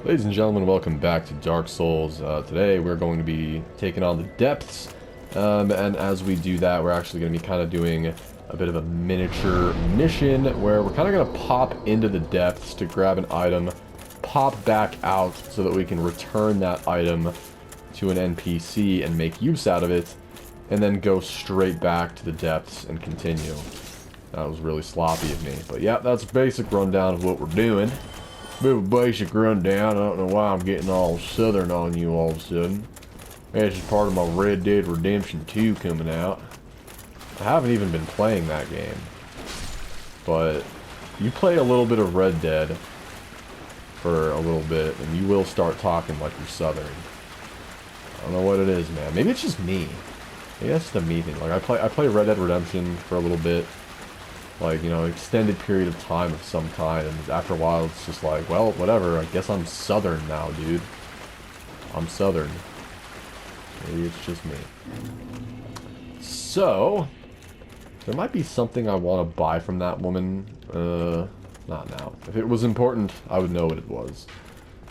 Ladies and gentlemen, welcome back to Dark Souls. Today we're going to be taking on the depths, and as we do that, we're actually going to be kind of doing a bit of a miniature mission where we're kind of going to pop into the depths to grab an item, pop back out so that we can return that item to an NPC and make use out of it, and then go straight back to the depths and continue. That was really sloppy of me, but yeah, that's a basic rundown of what we're doing. Bit of a basic rundown. I don't know why I'm getting all southern on you all of a sudden. It's just part of my Red Dead Redemption 2 coming out. I haven't even been playing that game. But you play a little bit of Red Dead for a little bit, and you will start talking like you're southern. I don't know what it is, man. Maybe it's just me. Maybe that's just a me thing. Like, I play Red Dead Redemption for a little bit. Like, you know, extended period of time of some kind, and after a while it's just like, well, whatever, I guess I'm southern now, dude. I'm southern. Maybe it's just me. So, there might be something I want to buy from that woman. Not now. If it was important, I would know what it was.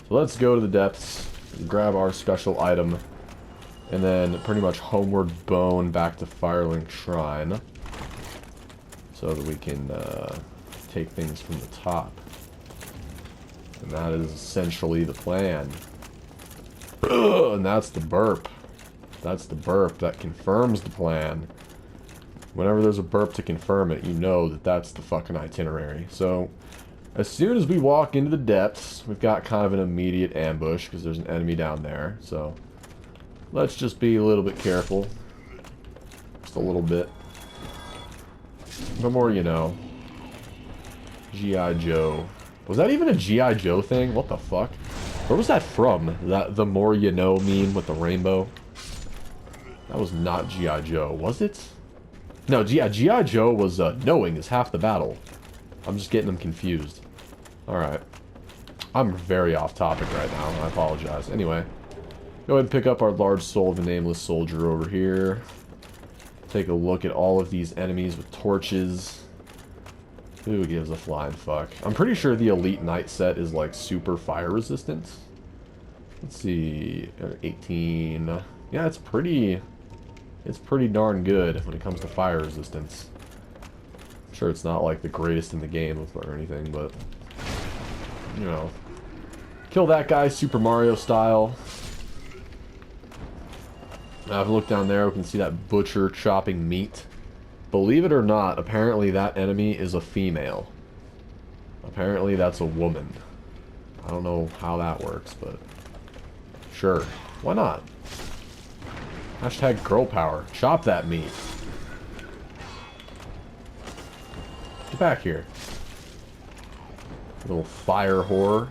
So let's go to the depths, grab our special item, and then pretty much homeward bone back to Firelink Shrine, so that we can take things from the top. And that is essentially the plan. And that's the burp. That's the burp that confirms the plan. Whenever there's a burp to confirm it, you know that that's the fucking itinerary. So, as soon as we walk into the depths, we've got kind of an immediate ambush, because there's an enemy down there. So, let's just be a little bit careful. Just a little bit. The more you know. G.I. Joe. Was that even a G.I. Joe thing? What the fuck? Where was that from? That the more you know meme with the rainbow? That was not G.I. Joe, was it? No, G.I. Joe was knowing is half the battle. I'm just getting them confused. Alright. I'm very off topic right now. I apologize. Anyway. Go ahead and pick up our large soul of a nameless soldier over here. Take a look at all of these enemies with torches. Who gives a flying fuck? I'm pretty sure the Elite Knight set is like super fire resistant. Let's see, 18. Yeah, it's pretty darn good when it comes to fire resistance. I'm sure it's not like the greatest in the game or anything, but you know, kill that guy Super Mario style. Now, if we look down there, we can see that butcher chopping meat. Believe it or not, apparently that enemy is a female. Apparently that's a woman. I don't know how that works, but sure. Why not? Hashtag girl power. Chop that meat. Get back here. Little fire whore.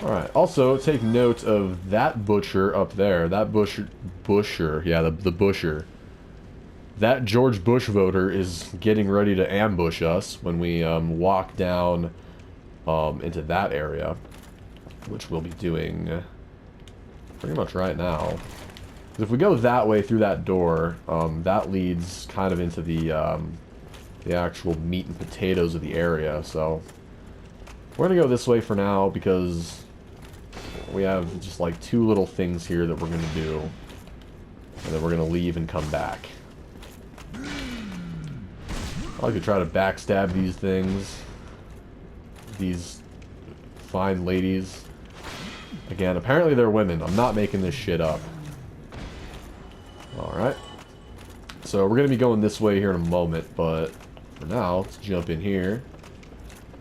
Alright, also take note of that butcher up there. That Busher, yeah, the Busher. That George Bush voter is getting ready to ambush us when we walk down into that area, which we'll be doing pretty much right now. 'Cause if we go that way through that door, that leads kind of into the actual meat and potatoes of the area, so we're gonna go this way for now because we have just like two little things here that we're gonna do, and then we're gonna leave and come back. I like to try to backstab these things, these fine ladies. Again, apparently they're women. I'm not making this shit up. Alright. So we're gonna be going this way here in a moment, but for now, let's jump in here.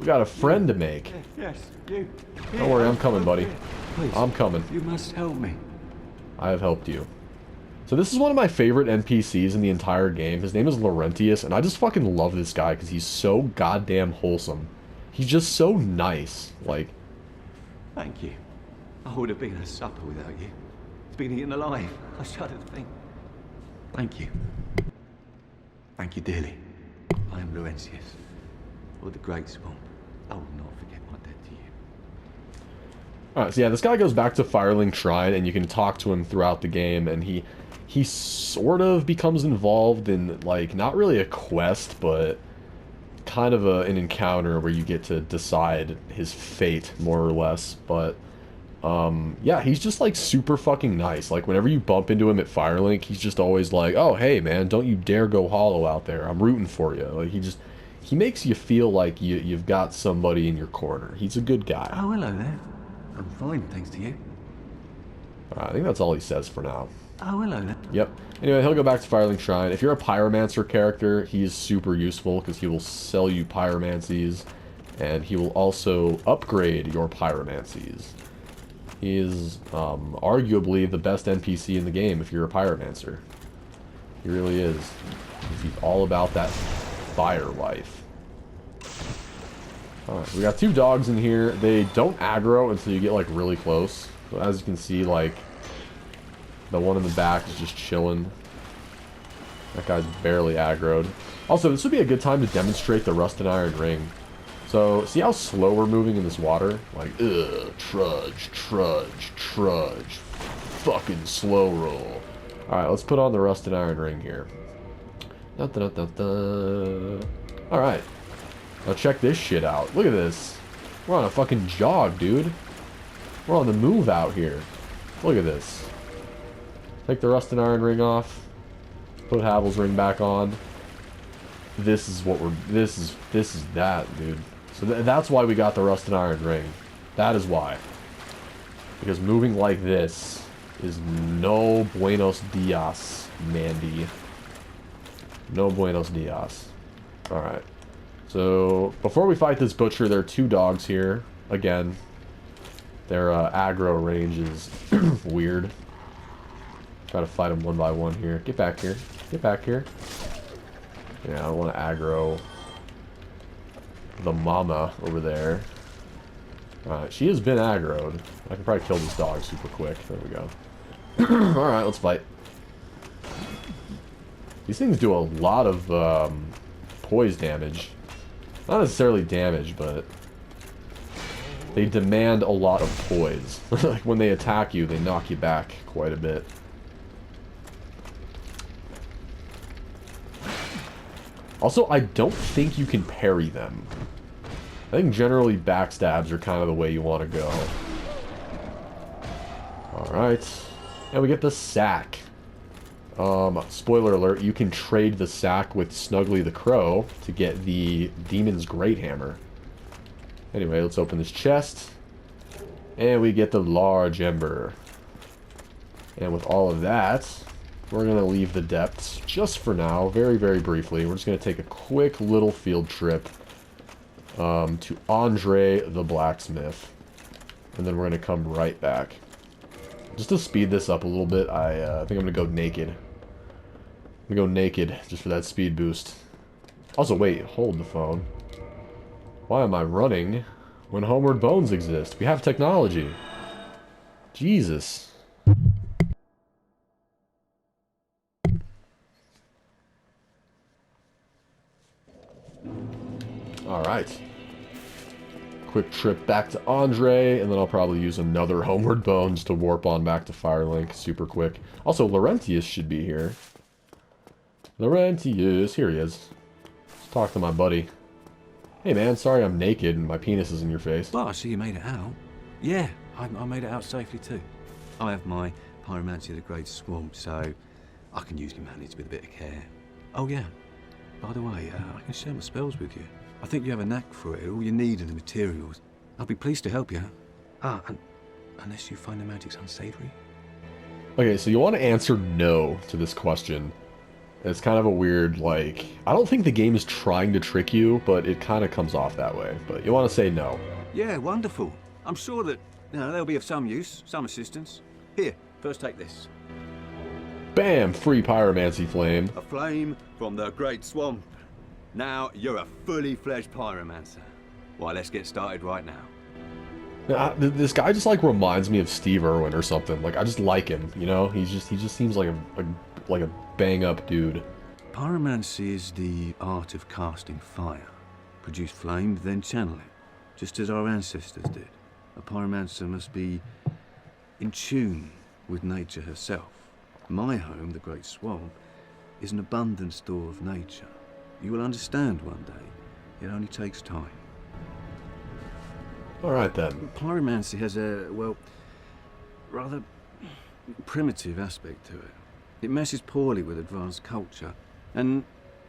We got a friend to make. Yes, you. Don't worry, I'm coming, buddy. Please, I'm coming. You must help me. I have helped you. So this is one of my favorite NPCs in the entire game. His name is Laurentius, and I just fucking love this guy because he's so goddamn wholesome. He's just so nice. Like, Thank you. I would have been at supper without you. It's been eaten alive. I shudder to think. Thank you. Thank you dearly. I am Laurentius, or the Great Swamp. I will not forget my debt to you. alright, so yeah, this guy goes back to Firelink Shrine, and you can talk to him throughout the game, and he sort of becomes involved in, like, not really a quest, but kind of an encounter where you get to decide his fate, more or less, but, yeah, he's just, like, super fucking nice. Like, whenever you bump into him at Firelink, he's just always like, oh, hey, man, don't you dare go hollow out there. I'm rooting for you. Like, he makes you feel like you've got somebody in your corner. He's a good guy. Oh, hello there. I'm fine, thanks to you. I think that's all he says for now. Oh, hello there. Yep. Anyway, he'll go back to Firelink Shrine. If you're a Pyromancer character, he's super useful because he will sell you pyromancies, and he will also upgrade your pyromancies. He is arguably the best NPC in the game if you're a Pyromancer. He really is. He's all about that fire life. Alright, we got 2 dogs in here. They don't aggro until you get, like, really close. So as you can see, like, the one in the back is just chilling. That guy's barely aggroed. Also, this would be a good time to demonstrate the Rusted Iron Ring. So, see how slow we're moving in this water? Like, ugh, trudge, trudge, trudge. Fucking slow roll. Alright, let's put on the Rusted Iron Ring here. Alright. Now check this shit out. Look at this. We're on a fucking jog, dude. We're on the move out here. Look at this. Take the Rusted Iron Ring off. Put Havel's ring back on. This is what we're... This is that, dude. So that's why we got the Rusted Iron Ring. That is why. Because moving like this is no buenos dias, Mandy. No buenos dias. Alright. So, before we fight this butcher, there are 2 dogs here. Again. Their aggro range is weird. Try to fight them one by one here. Get back here. Get back here. Yeah, I don't want to aggro the mama over there. Alright, she has been aggroed. I can probably kill this dog super quick. There we go. Alright, let's fight. These things do a lot of poise damage. Not necessarily damage, but they demand a lot of poise. Like when they attack you, they knock you back quite a bit. Also, I don't think you can parry them. I think generally backstabs are kind of the way you want to go. Alright. And we get the sack. Spoiler alert, you can trade the sack with Snuggly the Crow to get the Demon's Great Hammer. Anyway, let's open this chest. And we get the large Ember. And with all of that, we're going to leave the depths just for now, very, very briefly. We're just going to take a quick little field trip to Andre the Blacksmith. And then we're going to come right back. Just to speed this up a little bit, I think I'm going to go naked. I'm going to go naked just for that speed boost. Also, wait, hold the phone. Why am I running when Homeward Bones exist? We have technology. Jesus. Alright. Quick trip back to Andre, and then I'll probably use another Homeward Bones to warp on back to Firelink super quick. Also, Laurentius should be here. Laurentius, here he is. Let's talk to my buddy. Hey man, sorry I'm naked and my penis is in your face. Well, I see you made it out. Yeah, I made it out safely too. I have my Pyromancy of the Great Swamp, so I can use humanities with a bit of care. Oh yeah, by the way, I can share my spells with you. I think you have a knack for it. All you need are the materials. I'll be pleased to help you. Unless you find the magic's unsavory. Okay, so you want to answer no to this question. It's kind of a weird, like... I don't think the game is trying to trick you, but it kind of comes off that way. But you want to say no. Yeah, wonderful. I'm sure that, they'll be of some use, some assistance. Here, first take this. Bam! Free Pyromancy Flame. A flame from the Great Swamp. Now you're a fully fledged Pyromancer. Why, let's get started right now. This guy just like reminds me of Steve Irwin or something. Like I just like him, you know. He just seems like a bang up dude. Pyromancy is the art of casting fire. Produce flame, then channel it, just as our ancestors did. A Pyromancer must be in tune with nature herself. My home, the Great Swamp, is an abundant store of nature. You will understand one day It only takes time. Alright then. Pyromancy has a, well, rather primitive aspect to it. It meshes poorly with advanced culture, and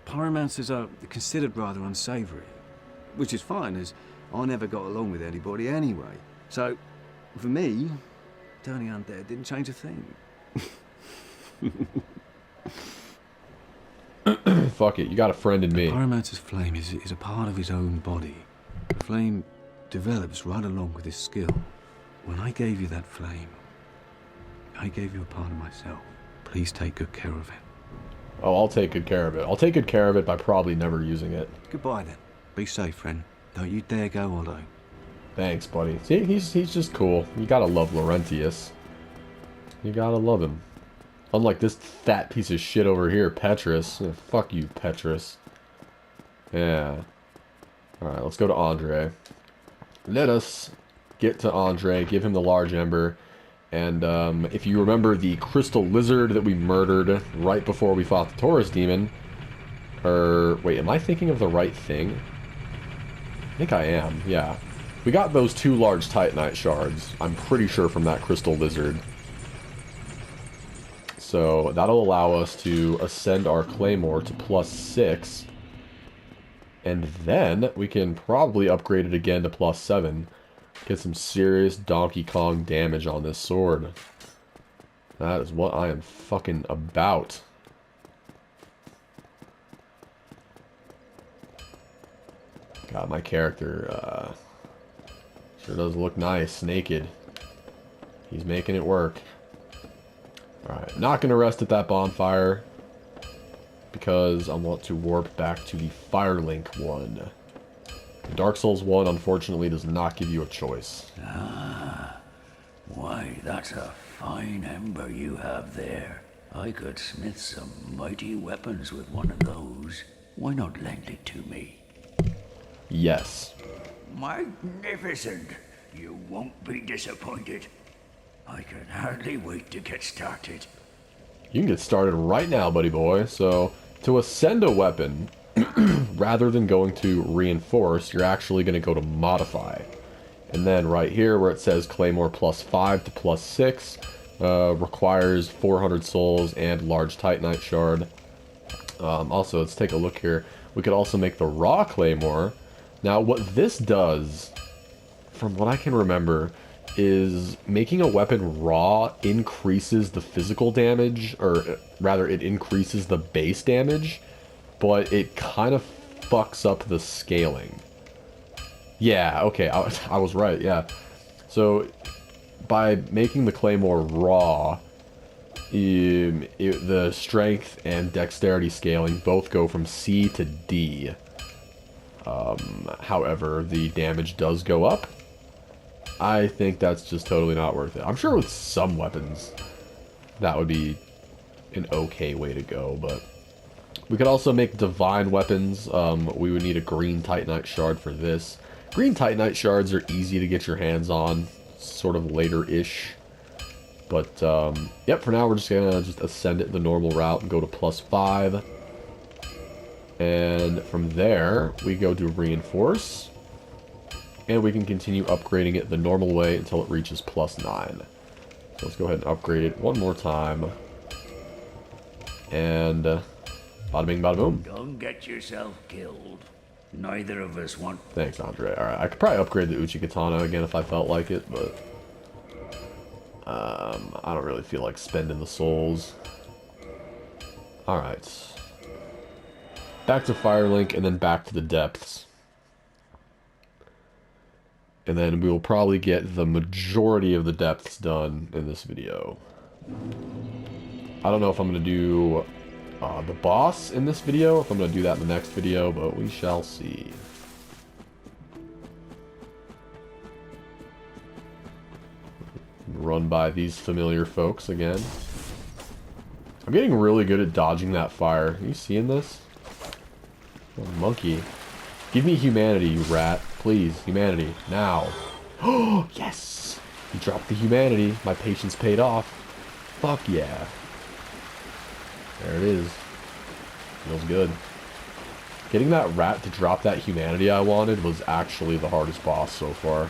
pyromancers are considered rather unsavory, which is fine, as I never got along with anybody anyway. So, for me, turning undead didn't change a thing. Fuck it, you got a friend in me. Pyromancer's flame is a part of his own body. The flame develops right along with his skill. When I gave you that flame, I gave you a part of myself. Please take good care of it. Oh, I'll take good care of it. I'll take good care of it by probably never using it. Goodbye then. Be safe, friend. Don't you dare go alone. Thanks, buddy. See, he's just cool. You gotta love Laurentius. You gotta love him. Unlike this fat piece of shit over here, Petrus. Yeah, fuck you, Petrus. Yeah. Alright, let's go to Andre. Let us get to Andre, give him the large ember. And if you remember the crystal lizard that we murdered right before we fought the Taurus demon. Or, wait, am I thinking of the right thing? I think I am, yeah. We got those 2 large titanite shards, I'm pretty sure, from that crystal lizard. So that'll allow us to ascend our Claymore to +6. And then we can probably upgrade it again to +7. Get some serious Donkey Kong damage on this sword. That is what I am fucking about. God, my character sure does look nice, naked. He's making it work. Alright, not going to rest at that bonfire, because I want to warp back to the Firelink one. Dark Souls 1, unfortunately, does not give you a choice. Ah, why, that's a fine ember you have there. I could smith some mighty weapons with one of those. Why not lend it to me? Yes. Magnificent! You won't be disappointed. I can hardly wait to get started. You can get started right now, buddy boy. So, to ascend a weapon, rather than going to reinforce, you're actually going to go to modify. And then right here where it says Claymore +5 to +6, requires 400 souls and large titanite shard. Also, let's take a look here. We could also make the raw Claymore. Now, what this does, from what I can remember, is making a weapon raw increases the physical damage, or rather, it increases the base damage, but it kind of fucks up the scaling. Yeah, okay, I was right, yeah. So, by making the Claymore raw, the strength and dexterity scaling both go from C to D. However, the damage does go up. I think that's just totally not worth it. I'm sure with some weapons, that would be an okay way to go, but... We could also make divine weapons. We would need a green titanite shard for this. Green titanite shards are easy to get your hands on, sort of later-ish. But, yep, for now we're just gonna ascend it the normal route and go to +5. And from there, we go to reinforce. And we can continue upgrading it the normal way until it reaches +9. So let's go ahead and upgrade it one more time. And, bada bing, bada boom. Don't get yourself killed. Neither of us want... Thanks, Andre. Alright, I could probably upgrade the Uchi Katana again if I felt like it, but... I don't really feel like spending the souls. Alright. Back to Firelink, and then back to the depths. And then we will probably get the majority of the depths done in this video. I don't know if I'm going to do the boss in this video, or if I'm going to do that in the next video, but we shall see. Run by these familiar folks again. I'm getting really good at dodging that fire. Are you seeing this? Oh, monkey. Give me humanity, you rat. Please, humanity. Now. Oh, yes! You dropped the humanity. My patience paid off. Fuck yeah. There it is. Feels good. Getting that rat to drop that humanity I wanted was actually the hardest boss so far.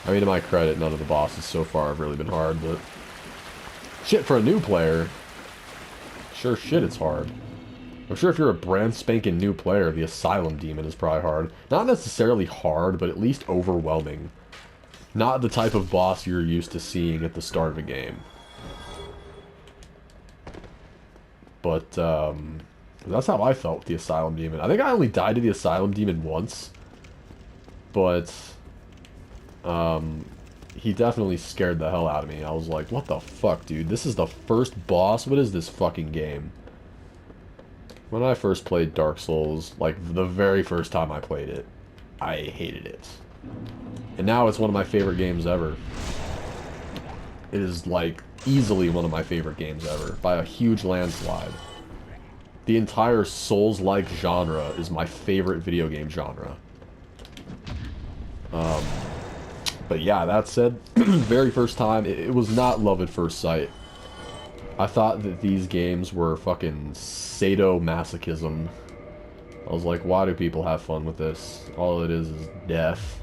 I mean, to my credit, none of the bosses so far have really been hard, but... Shit, for a new player... Sure shit, it's hard. I'm sure if you're a brand spanking new player, the Asylum Demon is probably hard. Not necessarily hard, but at least overwhelming. Not the type of boss you're used to seeing at the start of a game. But, that's how I felt with the Asylum Demon. I think I only died to the Asylum Demon once. But, he definitely scared the hell out of me. I was like, what the fuck, dude? This is the first boss? What is this fucking game? When I first played Dark Souls, like, the very first time I played it, I hated it. And now it's one of my favorite games ever. It is, like, easily one of my favorite games ever, by a huge landslide. The entire Souls-like genre is my favorite video game genre. But yeah, that said, very first time, it was not love at first sight. I thought that these games were fucking sadomasochism. I was like, why do people have fun with this? All it is death.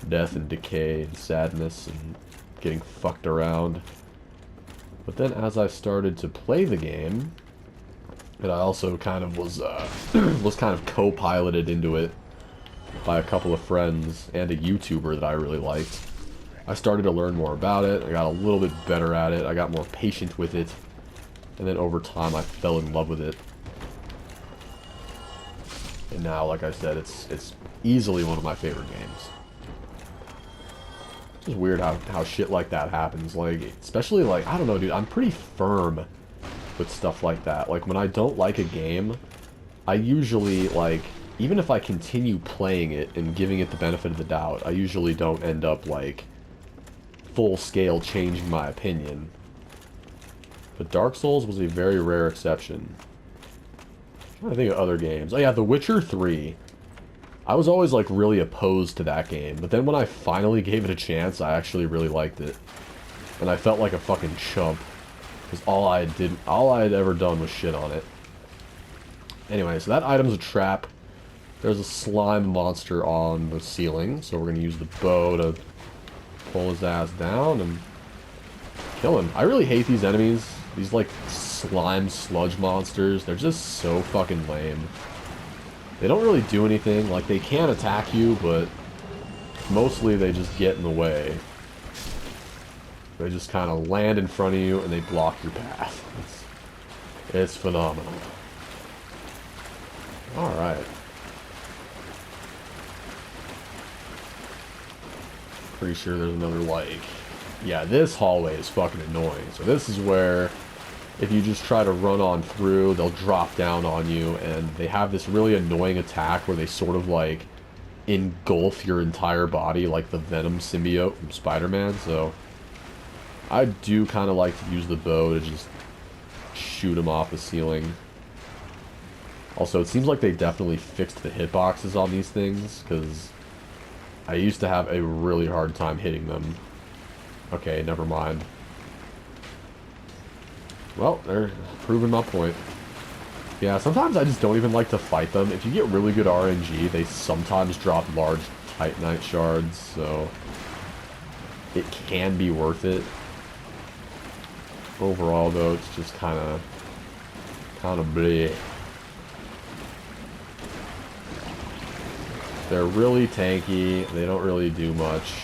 Death and decay and sadness and getting fucked around. But then as I started to play the game, and I also kind of was kind of co-piloted into it by a couple of friends and a YouTuber that I really liked. I started to learn more about it. I got a little bit better at it. I got more patient with it. And then over time, I fell in love with it. And now, like I said, it's easily one of my favorite games. It's just weird how shit like that happens. Like, especially, like, I don't know, dude. I'm pretty firm with stuff like that. Like, when I don't like a game, I usually, like... Even if I continue playing it and giving it the benefit of the doubt, I usually don't end up, like, full-scale changing my opinion. But Dark Souls was a very rare exception. I'm trying to think of other games. Oh yeah, The Witcher 3. I was always, like, really opposed to that game, but then when I finally gave it a chance, I actually really liked it. And I felt like a fucking chump. Because all I had ever done was shit on it. Anyway, so that item's a trap. There's a slime monster on the ceiling, so we're going to use the bow to pull his ass down and kill him. I really hate these enemies. These, like, slime sludge monsters. They're just so fucking lame. They don't really do anything. Like, they can attack you, but mostly they just get in the way. They just kind of land in front of you and they block your path. It's phenomenal. Alright. Pretty sure there's another, like... Yeah, this hallway is fucking annoying. So this is where, if you just try to run on through, they'll drop down on you, and they have this really annoying attack where they sort of, like, engulf your entire body, like the Venom symbiote from Spider-Man, so... I do kind of like to use the bow to just shoot him off the ceiling. Also, it seems like they definitely fixed the hitboxes on these things, because I used to have a really hard time hitting them. Okay, never mind. Well, they're proving my point. Yeah, sometimes I just don't even like to fight them. If you get really good RNG, they sometimes drop large Titanite shards, so it can be worth it. Overall, though, it's just kind of bleh. They're really tanky. They don't really do much.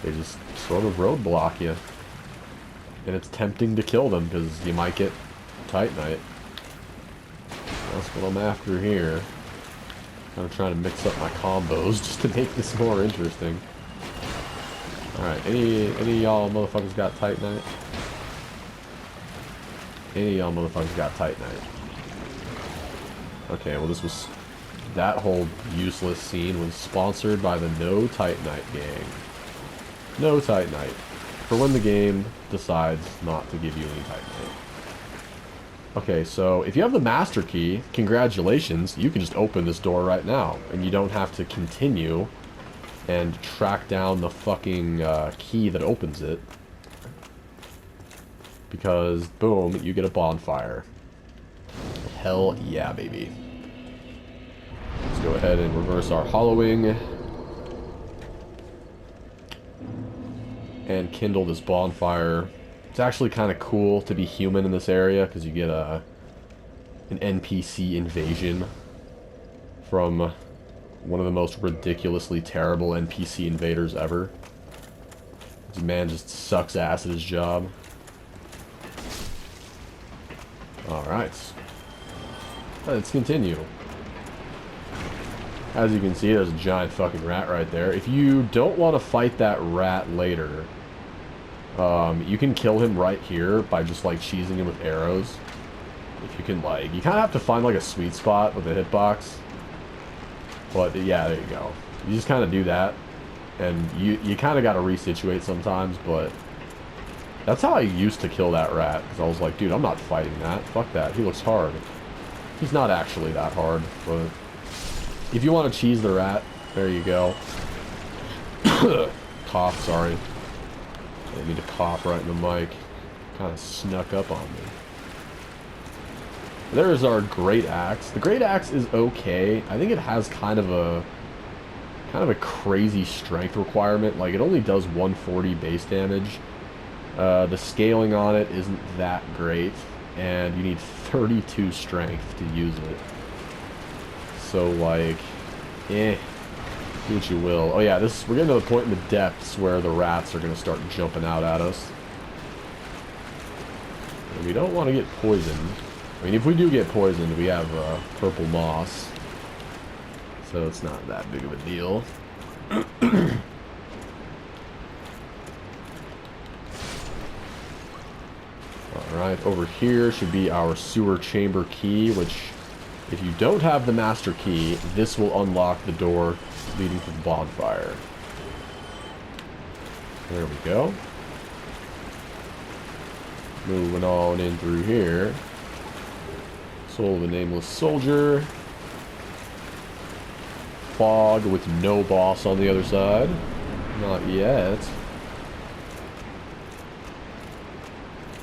They just sort of roadblock you. And it's tempting to kill them, because you might get Titanite. That's what I'm after here. Kind of trying to mix up my combos just to make this more interesting. Alright, any of y'all motherfuckers got Titanite? Any of y'all motherfuckers got Titanite? Okay, well this was... That whole useless scene was sponsored by the No Titanite gang. No Titanite. For when the game decides not to give you any Titanite. Okay, so if you have the Master Key, congratulations, you can just open this door right now. And you don't have to continue and track down the fucking key that opens it. Because, boom, you get a bonfire. Hell yeah, baby. Let's go ahead and reverse our hollowing. And kindle this bonfire. It's actually kind of cool to be human in this area, because you get an NPC invasion from one of the most ridiculously terrible NPC invaders ever. This man just sucks ass at his job. Alright. Let's continue. As you can see, there's a giant fucking rat right there. If you don't want to fight that rat later, you can kill him right here by just, like, cheesing him with arrows. If you can, like... You kind of have to find, like, a sweet spot with a hitbox. But, yeah, there you go. You just kind of do that. And you kind of got to resituate sometimes, but... That's how I used to kill that rat. Because I was like, dude, I'm not fighting that. Fuck that. He looks hard. He's not actually that hard, but... If you want to cheese the rat, there you go. Cough, sorry. I didn't mean to cough right in the mic. Kind of snuck up on me. There's our great axe. The great axe is okay. I think it has kind of a crazy strength requirement. Like, it only does 140 base damage. The scaling on it isn't that great, and you need 32 strength to use it. So, like, do what you will. Oh yeah, we're getting to the point in the depths where the rats are going to start jumping out at us. And we don't want to get poisoned. I mean, if we do get poisoned, we have purple moss. So it's not that big of a deal. Alright, over here should be our sewer chamber key, which... If you don't have the master key, this will unlock the door leading to the bonfire. There we go. Moving on in through here. Soul of the Nameless Soldier. Fog with no boss on the other side. Not yet.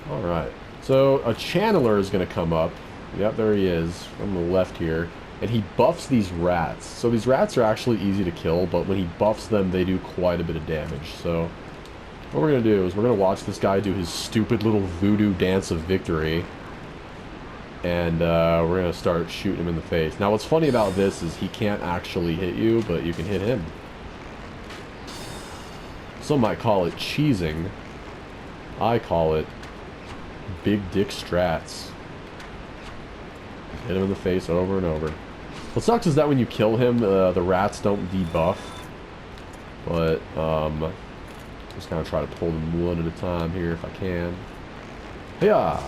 Alright. So, a channeler is going to come up. Yep, there he is, on the left here. And he buffs these rats. So these rats are actually easy to kill, but when he buffs them, they do quite a bit of damage. So what we're going to do is we're going to watch this guy do his stupid little voodoo dance of victory. And we're going to start shooting him in the face. Now what's funny about this is he can't actually hit you, but you can hit him. Some might call it cheesing. I call it big dick strats. Hit him in the face over and over. What sucks is that when you kill him, the rats don't debuff. But, just kind of try to pull them one at a time here if I can. Hiya! I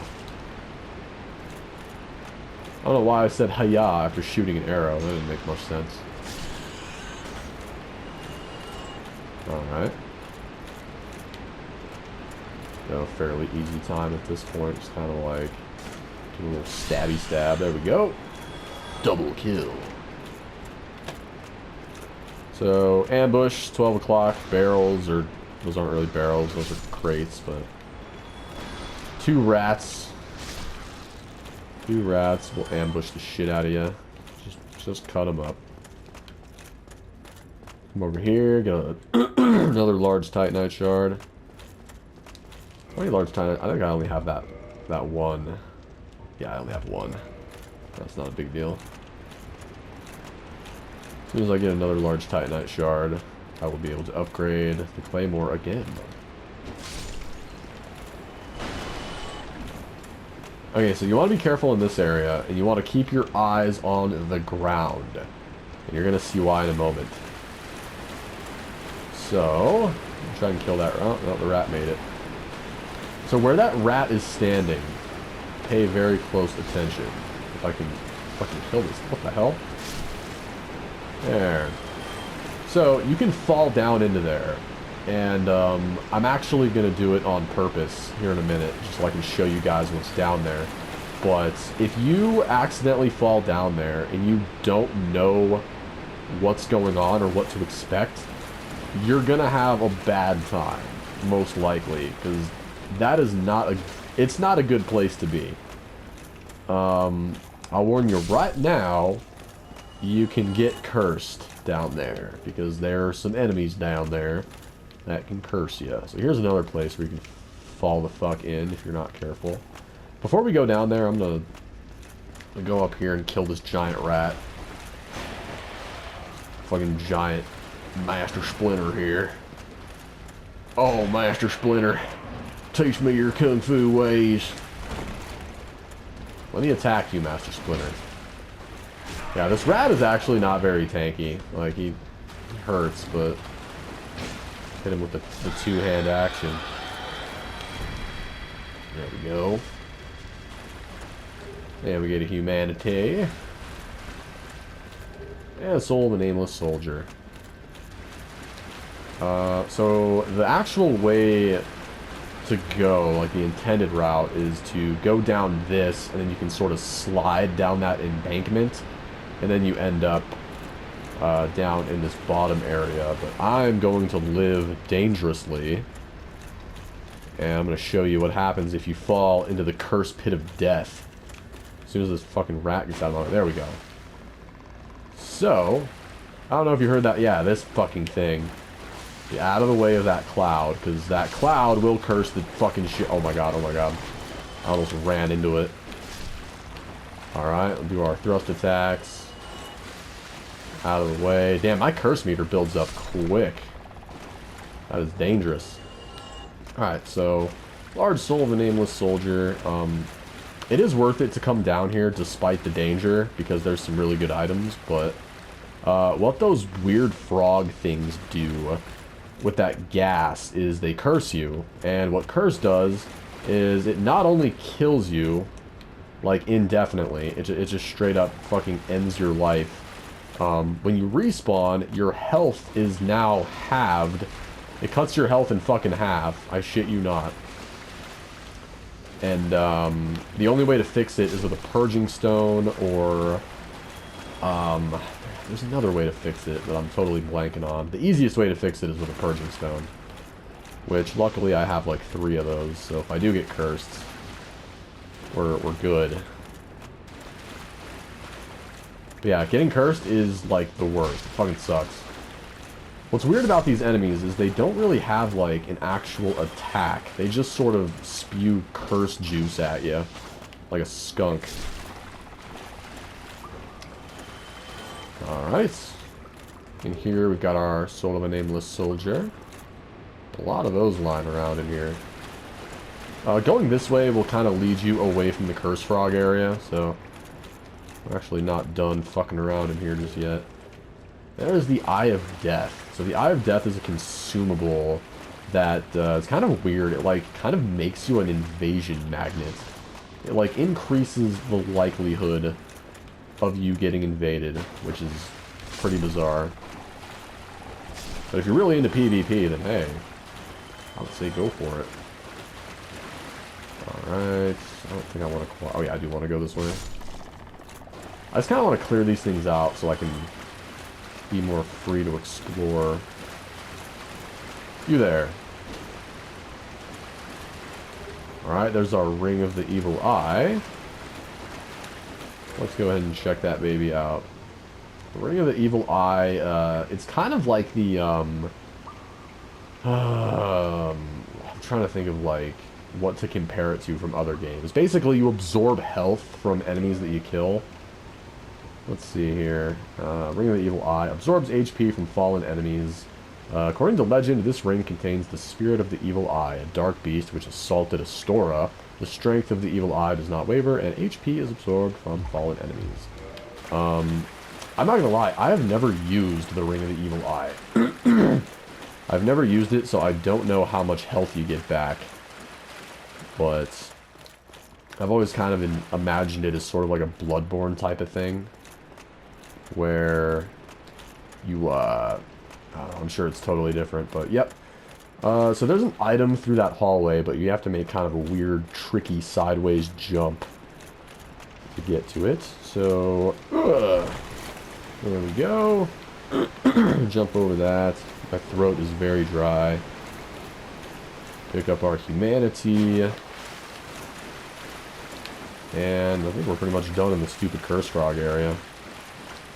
don't know why I said hiya after shooting an arrow. That didn't make much sense. Alright. No, fairly easy time at this point. Just kind of like... do a little stabby stab. There we go. Double kill. So, ambush, 12 o'clock. Barrels, or... those aren't really barrels. Those are crates, but... 2 rats. 2 rats will ambush the shit out of you. Just cut them up. Come over here. Got another large titanite shard. How many large titanite? I think I only have that one. Yeah, I only have 1. That's not a big deal. As soon as I get another large titanite shard, I will be able to upgrade the Claymore again. Okay, so you want to be careful in this area, and you want to keep your eyes on the ground. And you're going to see why in a moment. So, try and kill that. Oh, no, the rat made it. So where that rat is standing, pay very close attention. If I can fucking kill this. What the hell? There. So you can fall down into there. And I'm actually going to do it on purpose here in a minute, just so I can show you guys what's down there. But if you accidentally fall down there and you don't know what's going on or what to expect, you're going to have a bad time, most likely, because that is not a... it's not a good place to be. I'll warn you right now, you can get cursed down there, because there are some enemies down there that can curse you. So here's another place where you can fall the fuck in if you're not careful. Before we go down there, I'm gonna go up here and kill this giant rat. Fucking giant Master Splinter here. Oh, Master Splinter, teach me your kung fu ways. Let me attack you, Master Splinter. Yeah, this rat is actually not very tanky. Like, he hurts, but hit him with the two-hand action. There we go. And we get a humanity. And Soul of a Nameless Soldier. So the actual way to go, like the intended route, is to go down this, and then you can sort of slide down that embankment, and then you end up down in this bottom area. But I'm going to live dangerously, and I'm going to show you what happens if you fall into the cursed pit of death. As soon as this fucking rat gets out of my way. There we go. So, I don't know if you heard that. Yeah, this fucking thing. Get out of the way of that cloud, because that cloud will curse the fucking shit. Oh my god, oh my god. I almost ran into it. Alright, we'll do our thrust attacks. Out of the way. Damn, my curse meter builds up quick. That is dangerous. Alright, so, large soul of a nameless soldier. It is worth it to come down here despite the danger, because there's some really good items, but what those weird frog things do with that gas is they curse you, and what curse does is it not only kills you, like, indefinitely, it just straight up fucking ends your life. When you respawn, your health is now halved. It cuts your health in fucking half, I shit you not. And the only way to fix it is with a purging stone, or there's another way to fix it that I'm totally blanking on. The easiest way to fix it is with a purging stone, which luckily I have like 3 of those, so if I do get cursed, we're good. But yeah, getting cursed is like the worst. It fucking sucks. What's weird about these enemies is they don't really have like an actual attack. They just sort of spew curse juice at you, like a skunk. Alright. In here we've got our Soul of a Nameless Soldier. A lot of those lying around in here. Going this way will kind of lead you away from the Curse Frog area, so we're actually not done fucking around in here just yet. There's the Eye of Death. So the Eye of Death is a consumable that it's kind of weird. It like kind of makes you an invasion magnet. It like increases the likelihood of you getting invaded, which is pretty bizarre. But if you're really into PvP, then hey, I would say go for it. Alright, I don't think I want to... Oh yeah, I do want to go this way. I just kind of want to clear these things out so I can be more free to explore. You there. Alright, there's our Ring of the Evil Eye. Let's go ahead and check that baby out. The Ring of the Evil Eye, it's kind of like the, I'm trying to think of, like, what to compare it to from other games. Basically, you absorb health from enemies that you kill. Let's see here. Ring of the Evil Eye absorbs HP from fallen enemies. According to legend, this ring contains the spirit of the Evil Eye, a dark beast which assaulted Astora. The strength of the Evil Eye does not waver, and HP is absorbed from fallen enemies. I'm not gonna lie, I have never used the Ring of the Evil Eye. I've never used it, so I don't know how much health you get back. But I've always kind of imagined it as sort of like a Bloodborne type of thing, where you, I'm sure it's totally different, but yep. So there's an item through that hallway, but you have to make kind of a weird, tricky, sideways jump to get to it. So, there we go. Jump over that. My throat is very dry. Pick up our humanity. And I think we're pretty much done in the stupid Curse Frog area.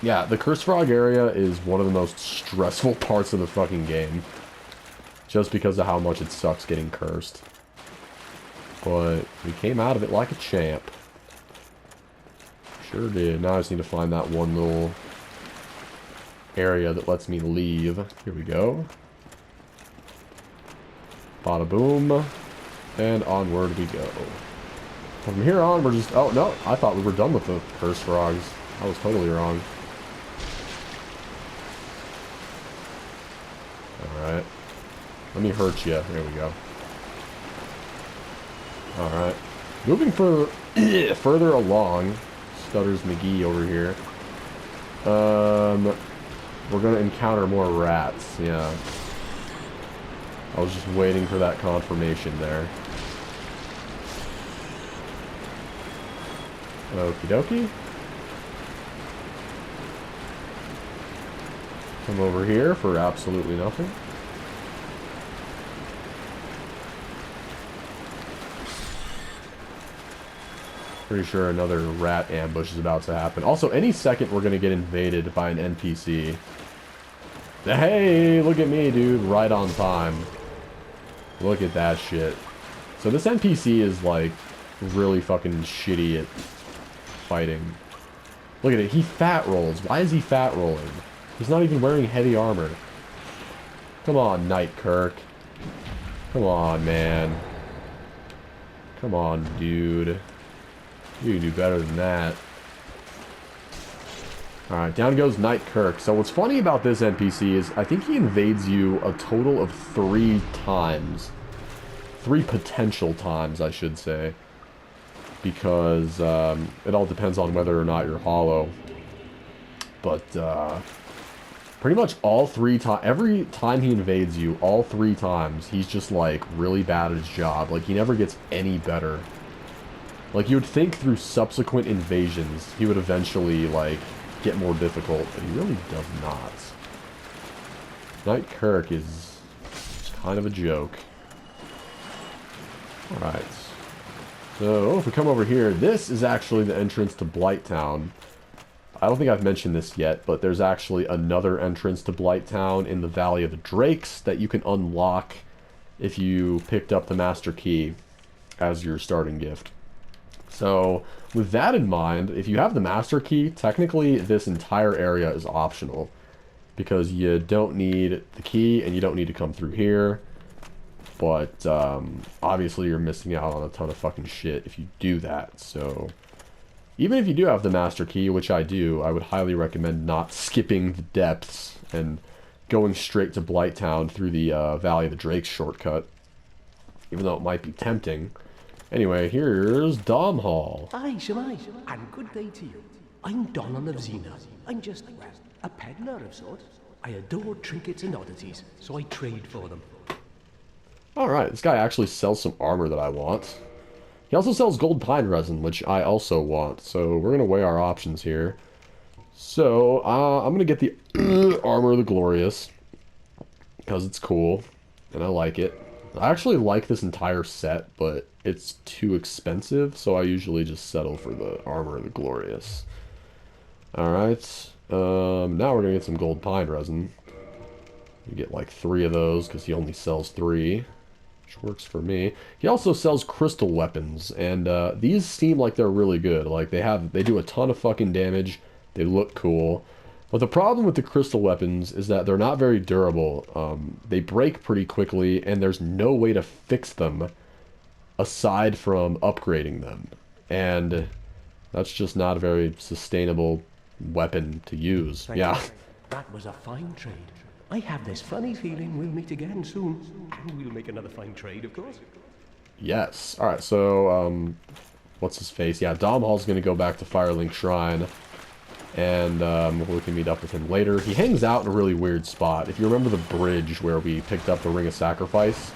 Yeah, the Curse Frog area is one of the most stressful parts of the fucking game. Just because of how much it sucks getting cursed. But we came out of it like a champ. Sure did. Now I just need to find that one little area that lets me leave. Here we go. Bada boom. And onward we go. From here on, we're just... Oh, no. I thought we were done with the Curse Frogs. I was totally wrong. Alright. Let me hurt you. There we go. Alright. Moving further along. Stutters McGee over here. We're going to encounter more rats. Yeah. I was just waiting for that confirmation there. Okie dokie. Come over here for absolutely nothing. Pretty sure another rat ambush is about to happen. Also, any second we're going to get invaded by an NPC. Hey, look at me, dude. Right on time. Look at that shit. So this NPC is, like, really fucking shitty at fighting. Look at it. He fat rolls. Why is he fat rolling? He's not even wearing heavy armor. Come on, Knight Kirk. Come on, man. Come on, dude. You can do better than that. Alright, down goes Knight Kirk. So what's funny about this NPC is I think he invades you a total of 3 times. 3 potential times, I should say. Because it all depends on whether or not you're hollow. But pretty much all 3 times, every time he invades you, all 3 times, he's just like really bad at his job. Like he never gets any better. Like you would think through subsequent invasions he would eventually like get more difficult, but he really does not. Knight Kirk is kind of a joke. Alright. So, if we come over here, this is actually the entrance to Blighttown. I don't think I've mentioned this yet, but there's actually another entrance to Blighttown in the Valley of the Drakes that you can unlock if you picked up the Master Key as your starting gift. So, with that in mind, if you have the Master Key, technically this entire area is optional. Because you don't need the key, and you don't need to come through here. But, obviously you're missing out on a ton of fucking shit if you do that. So, even if you do have the Master Key, which I do, I would highly recommend not skipping the depths and going straight to Blighttown through the Valley of the Drakes shortcut. Even though it might be tempting. Anyway, here's Dom Hall. Aye, Shemai, and good day to you. I'm Donald of Xena. I'm just, well, a peddler of sorts. I adore trinkets and oddities, so I trade for them. Alright, this guy actually sells some armor that I want. He also sells gold pine resin, which I also want. So we're going to weigh our options here. So, I'm going to get the Armor of the Glorious. Because it's cool. And I like it. I actually like this entire set, but it's too expensive. So I usually just settle for the Armor of the Glorious. Alright. Now we're going to get some gold pine resin. You get like 3 of those because he only sells 3. Which works for me. He also sells crystal weapons, and these seem like they're really good. Like they do a ton of fucking damage. They look cool. But the problem with the crystal weapons is that they're not very durable. They break pretty quickly, and there's no way to fix them aside from upgrading them. And that's just not a very sustainable weapon to use. Yeah. That was a fine trade. I have this funny feeling we'll meet again soon. And we'll make another fine trade, of course. Yes. Alright, so, what's his face? Yeah, Dom Hall's gonna go back to Firelink Shrine. And, we can meet up with him later. He hangs out in a really weird spot. If you remember the bridge where we picked up the Ring of Sacrifice,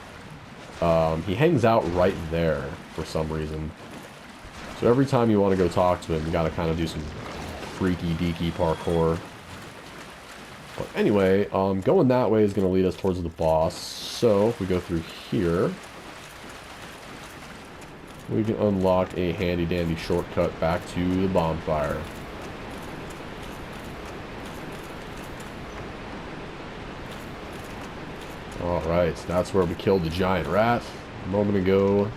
he hangs out right there for some reason. So every time you want to go talk to him, you gotta kind of do some freaky deaky parkour. But anyway, going that way is going to lead us towards the boss. So, if we go through here... we can unlock a handy-dandy shortcut back to the bonfire. Alright, that's where we killed the giant rat a moment ago.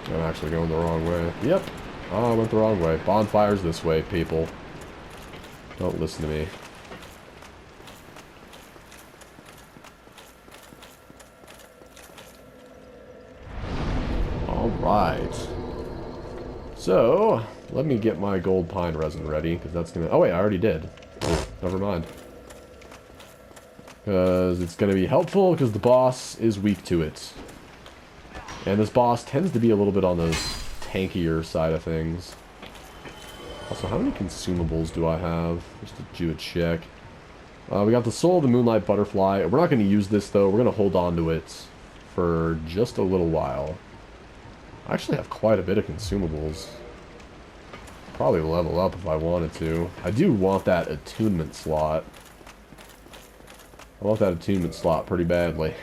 I'm actually going the wrong way. Yep. Oh, I went the wrong way. Bonfire's this way, people. Don't listen to me. Alright. So, let me get my gold pine resin ready, because that's gonna... Oh wait, I already did. Oh, never mind. Because it's gonna be helpful, because the boss is weak to it. And this boss tends to be a little bit on the tankier side of things. Also, how many consumables do I have? Just to do a check. We got the Soul of the Moonlight Butterfly. We're not going to use this, though. We're going to hold on to it for just a little while. I actually have quite a bit of consumables. Probably level up if I wanted to. I do want that attunement slot. I want that attunement slot pretty badly.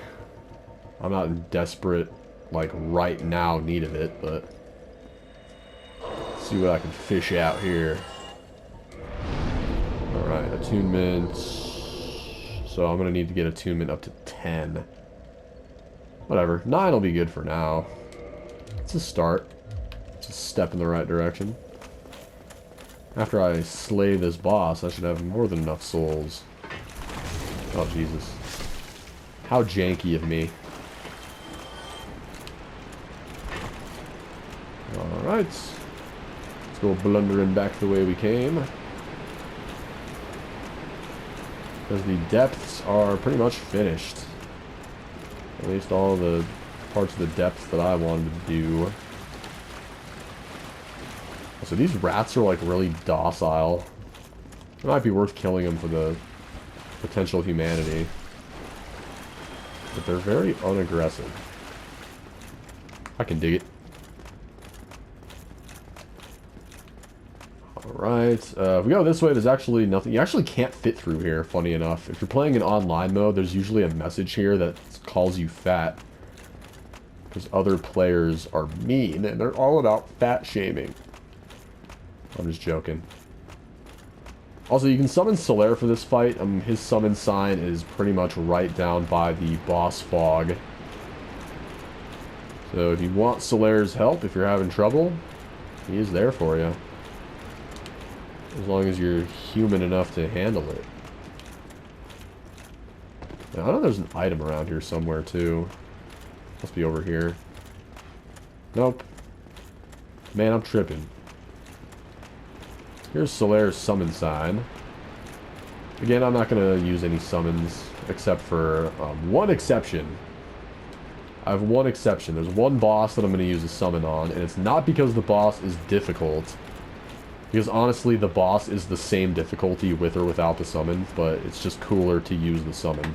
I'm not in desperate, like, right now need of it, but... see what I can fish out here. Alright, attunement. So I'm gonna need to get attunement up to 10. Whatever. 9 will be good for now. It's a start. It's a step in the right direction. After I slay this boss, I should have more than enough souls. Oh, Jesus. How janky of me. Alright. Let's go blundering back the way we came. Because the depths are pretty much finished. At least all the parts of the depths that I wanted to do. So these rats are like really docile. It might be worth killing them for the potential humanity. But they're very unaggressive. I can dig it. Alright, if we go this way, there's actually nothing. You actually can't fit through here, funny enough. If you're playing in online mode, there's usually a message here that calls you fat. Because other players are mean, and they're all about fat shaming. I'm just joking. Also, you can summon Solaire for this fight. His summon sign is pretty much right down by the boss fog. So if you want Solaire's help, if you're having trouble, he is there for you. As long as you're human enough to handle it. Now, I know there's an item around here somewhere, too. Must be over here. Nope. Man, I'm tripping. Here's Solaire's summon sign. Again, I'm not going to use any summons, except for one exception. I have one exception. There's one boss that I'm going to use a summon on, and it's not because the boss is difficult. Because honestly, the boss is the same difficulty with or without the summon, but it's just cooler to use the summon.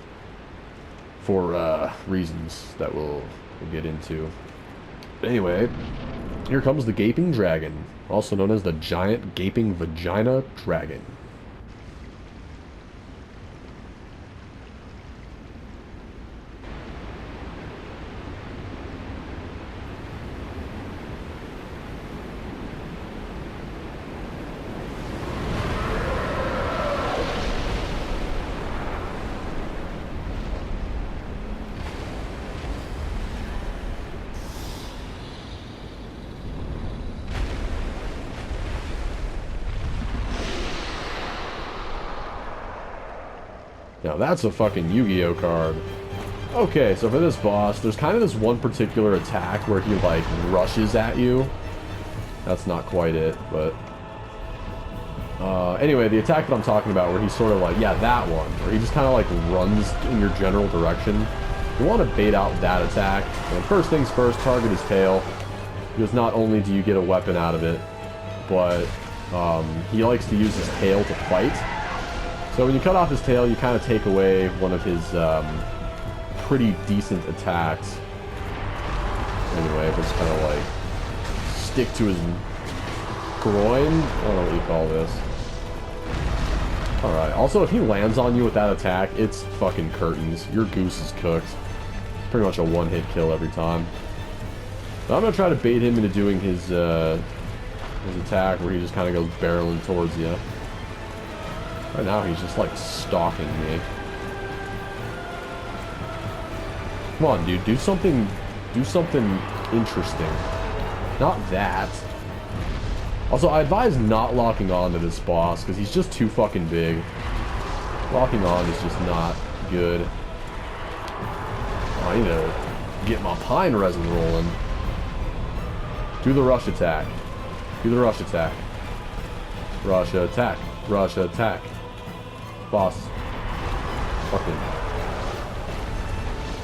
For reasons that we'll get into. But anyway, here comes the Gaping Dragon, also known as the Giant Gaping Vagina Dragon. Now that's a fucking Yu-Gi-Oh card. Okay, so for this boss, there's kind of this one particular attack where he, like, rushes at you. That's not quite it, but... anyway, the attack that I'm talking about where he's sort of like, yeah, that one. Where he just kind of, like, runs in your general direction. You want to bait out that attack. And first things first, target his tail. Because not only do you get a weapon out of it, but he likes to use his tail to fight. So when you cut off his tail, you kind of take away one of his pretty decent attacks. Anyway, just kind of like stick to his groin. I don't know what you call this. Alright, also if he lands on you with that attack, it's fucking curtains. Your goose is cooked. pretty much a one-hit kill every time. But I'm going to try to bait him into doing his attack where he just kind of goes barreling towards you. Right now he's just like stalking me. Come on, dude, do something interesting. Not that. Also, I advise not locking on to this boss because he's just too fucking big. Locking on is just not good. Oh, I need to get my pine resin rolling. Do the rush attack. Do the rush attack. Rush attack. Rush attack. Boss. Fucking.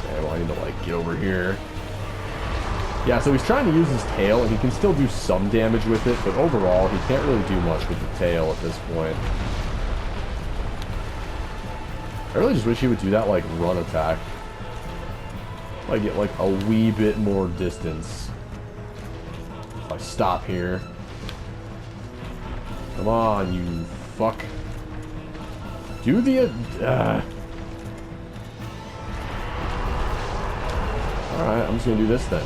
Okay, well I need to like get over here. Yeah, so he's trying to use his tail and he can still do some damage with it, but overall he can't really do much with the tail at this point. I really just wish he would do that like run attack. Like get like a wee bit more distance. If I stop here. Come on, you fuck. Do the... Alright, I'm just gonna do this then.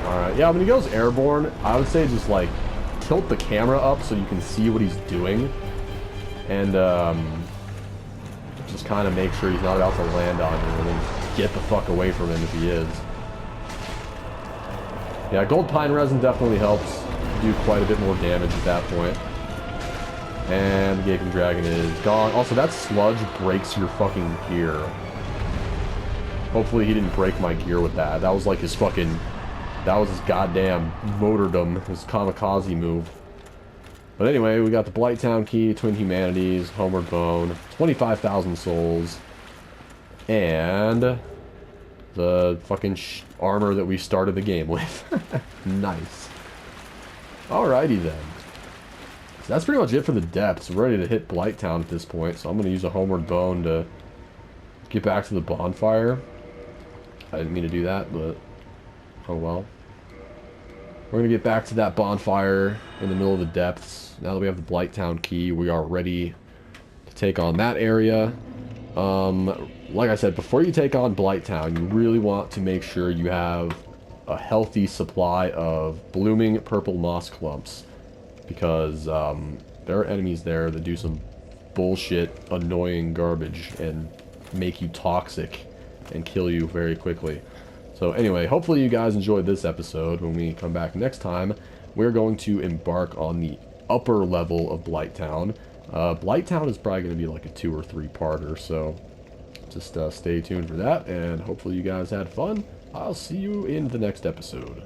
Alright, yeah, when he goes airborne, I would say just like tilt the camera up so you can see what he's doing. And just kind of make sure he's not about to land on you and then get the fuck away from him if he is. Yeah, gold pine resin definitely helps do quite a bit more damage at that point. And the gaping dragon is gone. Also, that sludge breaks your fucking gear. Hopefully he didn't break my gear with that. That was like his fucking... That was his goddamn motordom, his kamikaze move. But anyway, we got the Blighttown Key, Twin Humanities, Homeward Bone, 25,000 souls, and the fucking armor that we started the game with. Nice. Alrighty then. So that's pretty much it for the depths. We're ready to hit Blighttown at this point, so I'm going to use a Homeward Bone to get back to the bonfire. I didn't mean to do that, but oh well. We're going to get back to that bonfire in the middle of the depths. Now that we have the Blighttown Key, we are ready to take on that area. Like I said, before you take on Blighttown, you really want to make sure you have a healthy supply of blooming purple moss clumps. Because there are enemies there that do some bullshit, annoying garbage and make you toxic and kill you very quickly. So anyway, hopefully you guys enjoyed this episode. When we come back next time, we're going to embark on the upper level of Blighttown. Blighttown is probably going to be like a 2 or 3 parter, so just stay tuned for that, and hopefully you guys had fun. I'll see you in the next episode.